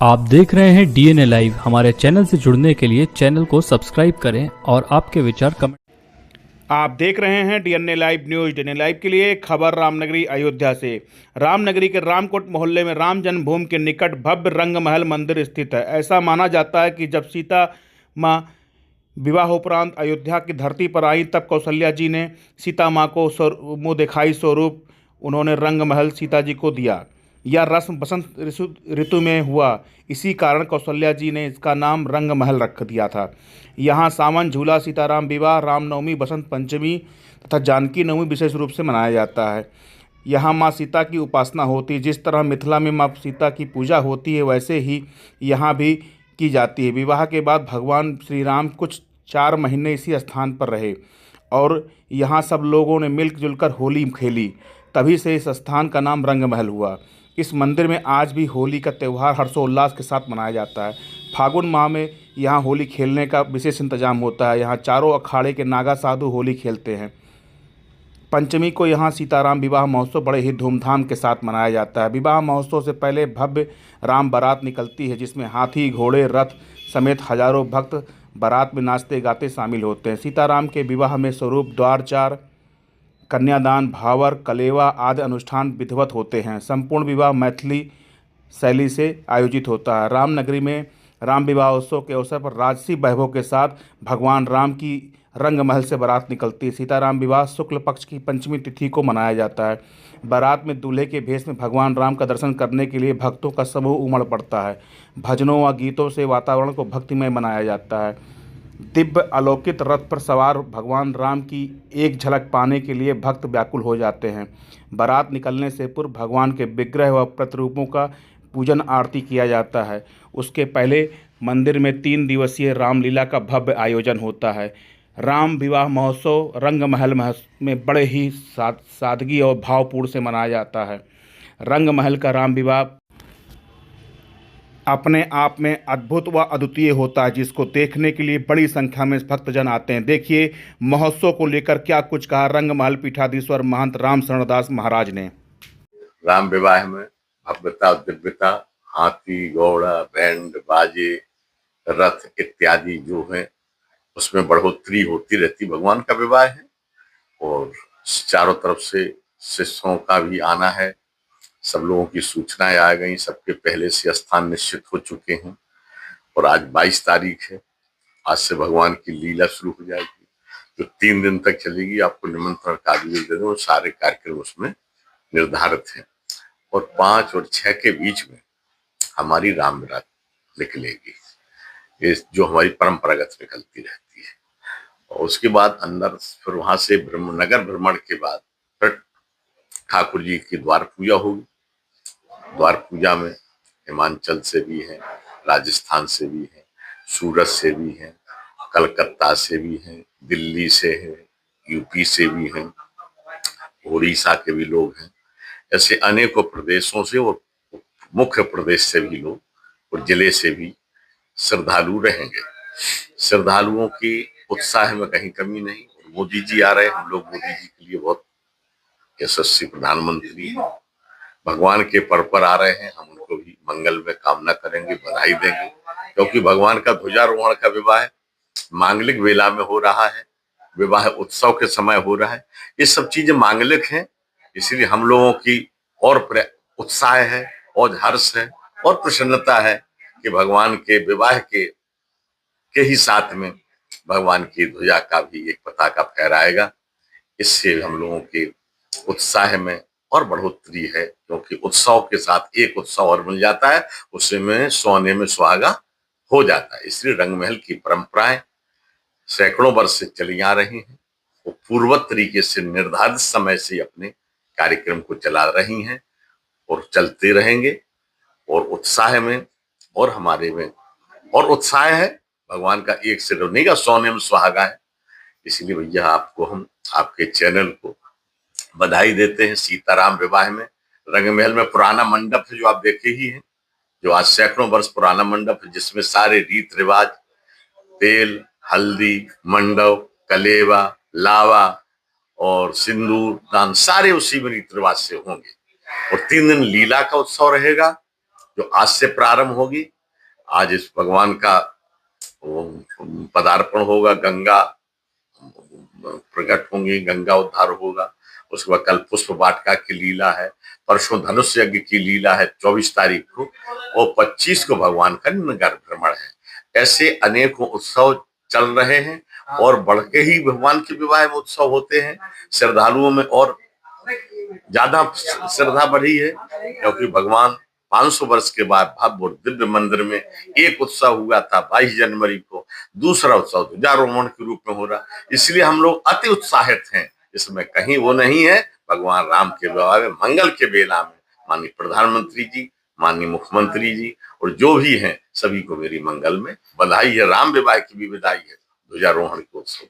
आप देख रहे हैं डीएनए लाइव। हमारे चैनल से जुड़ने के लिए चैनल को सब्सक्राइब करें और आपके विचार कमेंट। आप देख रहे हैं DNA live news. DNA live के लिए खबर रामनगरी अयोध्या से। रामनगरी के रामकोट मोहल्ले में राम जन्मभूमि के निकट भव्य रंग महल मंदिर स्थित है। ऐसा माना जाता है कि जब सीता माँ विवाह उपरांत अयोध्या की धरती पर आई, तब कौशल्या जी ने सीता माँ को मुँह दिखाई स्वरूप उन्होंने रंग महल सीता जी को दिया। यह रस्म बसंत ऋतु में हुआ। इसी कारण कौशल्या जी ने इसका नाम रंग महल रख दिया था। यहाँ सावन झूला, सीताराम विवाह, रामनवमी, बसंत पंचमी तथा जानकी नवमी विशेष रूप से मनाया जाता है। यहाँ माँ सीता की उपासना होती है। जिस तरह मिथिला में माँ सीता की पूजा होती है, वैसे ही यहाँ भी की जाती है। विवाह के बाद भगवान श्री राम कुछ 4 महीने इसी स्थान पर रहे और यहाँ सब लोगों ने मिलजुल कर होली खेली। तभी से इस स्थान का नाम रंग महल हुआ। इस मंदिर में आज भी होली का त्यौहार हर्षोल्लास के साथ मनाया जाता है। फागुन माह में यहाँ होली खेलने का विशेष इंतजाम होता है। यहाँ चारों अखाड़े के नागा साधु होली खेलते हैं। पंचमी को यहाँ सीताराम विवाह महोत्सव बड़े ही धूमधाम के साथ मनाया जाता है। विवाह महोत्सव से पहले भव्य राम बारात निकलती है, जिसमें हाथी, घोड़े, रथ समेत हजारों भक्त बारात में नाचते गाते शामिल होते हैं। सीताराम के विवाह में स्वरूप, द्वारचार, कन्यादान, भावर, कलेवा आदि अनुष्ठान विधिवत होते हैं। संपूर्ण विवाह मैथिली शैली से आयोजित होता है। रामनगरी में राम विवाह उत्सव के अवसर पर राजसी वैभव के साथ भगवान राम की रंग महल से बारात निकलती है। सीताराम विवाह शुक्ल पक्ष की पंचमी तिथि को मनाया जाता है। बारात में दूल्हे के भेष में भगवान राम का दर्शन करने के लिए भक्तों का समूह उमड़ पड़ता है। भजनों व गीतों से वातावरण को भक्तिमय बनाया जाता है। दिव्य अलौकिक रथ पर सवार भगवान राम की एक झलक पाने के लिए भक्त व्याकुल हो जाते हैं। बारात निकलने से पूर्व भगवान के विग्रह व प्रतिरूपों का पूजन आरती किया जाता है। उसके पहले मंदिर में 3 दिवसीय रामलीला का भव्य आयोजन होता है। राम विवाह महोत्सव रंग महल में बड़े ही सादगी और भावपूर्ण से मनाया जाता है। रंग महल का राम विवाह अपने आप में अद्भुत व अद्वितीय होता है, जिसको देखने के लिए बड़ी संख्या में भक्तजन आते हैं। देखिए महोत्सव को लेकर क्या कुछ कहा रंग महल पीठाधीश्वर महंत राम शरणदास महाराज ने। राम विवाह में भव्यता दिव्यता, हाथी, घोड़ा, बैंड बाजे, रथ इत्यादि जो है उसमें बढ़ोतरी होती रहती। भगवान का विवाह है और चारों तरफ से शिष्यों का भी आना है। सब लोगों की सूचनाएं आ गई, सबके पहले से स्थान निश्चित हो चुके हैं और आज 22 तारीख है। आज से भगवान की लीला शुरू हो जाएगी जो 3 दिन तक चलेगी। आपको निमंत्रण कार्ड भी दे दूं, सारे कार्यक्रम उसमें निर्धारित हैं और 5 और 6 के बीच में हमारी राम बारात निकलेगी, ये जो हमारी परंपरागत निकलती रहती है। और उसके बाद अंदर फिर वहां से नगर भ्रमण के बाद फिर ठाकुर जी की द्वार पूजा होगी। द्वार पूजा में हिमाचल से भी है, राजस्थान से भी है, सूरत से भी है, कलकत्ता से भी है, दिल्ली से है, यूपी से भी है, उड़ीसा के भी लोग हैं। ऐसे अनेकों प्रदेशों से और मुख्य प्रदेश से भी लोग और जिले से भी श्रद्धालु रहेंगे। श्रद्धालुओं की उत्साह में कहीं कमी नहीं। मोदी जी आ रहे हैं, हम लोग मोदी जी के लिए बहुत यशस्वी प्रधानमंत्री हैं। भगवान के पर्व पर आ रहे हैं, हम उनको भी मंगल में कामना करेंगे, बधाई देंगे, क्योंकि भगवान का ध्वजारोहण का विवाह मांगलिक वेला में हो रहा है, विवाह उत्सव के समय हो रहा है। ये सब चीजें मांगलिक हैं, इसलिए हम लोगों की और उत्साह है और हर्ष है और प्रसन्नता है कि भगवान के विवाह के ही साथ में भगवान की ध्वजा का भी एक पताका फहराएगा। इससे हम लोगों के उत्साह में और बढ़ोतरी है, क्योंकि उत्सव के साथ एक उत्सव और मिल जाता है, उसी में सोने में सुहागा हो जाता है। इसलिए रंगमहल की परंपराएं सैकड़ों वर्ष से चली आ रही हैं। वो पूर्वत तरीके से निर्धारित समय से अपने कार्यक्रम को चला रही हैं और चलते रहेंगे। और उत्साह में और हमारे में और उत्साह है। भगवान का एक से नहीं का सोने में सुहागा है। इसलिए भैया आपको हम आपके चैनल को बधाई देते हैं। सीताराम विवाह में रंगमहल में पुराना मंडप है जो आप देखे ही हैं, जो आज सैकड़ों वर्ष पुराना मंडप है, जिसमें सारे रीत रिवाज, तेल, हल्दी, मंडप, कलेवा, लावा और सिंदूर दान सारे उसी में रीत रिवाज से होंगे। और 3 दिन लीला का उत्सव रहेगा। जो आज से प्रारंभ होगी। आज इस भगवान का पदार्पण होगा, गंगा प्रकट होंगी, गंगा उद्धार होगा। उसके बाद कल पुष्प वाटिका की लीला है, परसों धनुष यज्ञ की लीला है 24 तारीख को, और 25 को भगवान का नगर भ्रमण है। ऐसे अनेकों उत्सव चल रहे हैं और बढ़ के ही भगवान के विवाह में उत्सव होते हैं। श्रद्धालुओं में और ज्यादा श्रद्धा बढ़ी है, क्योंकि भगवान 500 वर्ष के बाद भव्य और दिव्य मंदिर में एक उत्सव हुआ था 22 जनवरी को, दूसरा उत्सव ध्वजारोहण के रूप में हो रहा। इसलिए हम लोग अति उत्साहित हैं। इसमें कहीं वो नहीं है, भगवान राम के विवाह में मंगल के बेला में माननीय प्रधानमंत्री जी, माननीय मुख्यमंत्री जी और जो भी हैं, सभी को मेरी मंगल में बधाई है। राम विवाह की भी बधाई है, ध्वजारोहण के उत्सव।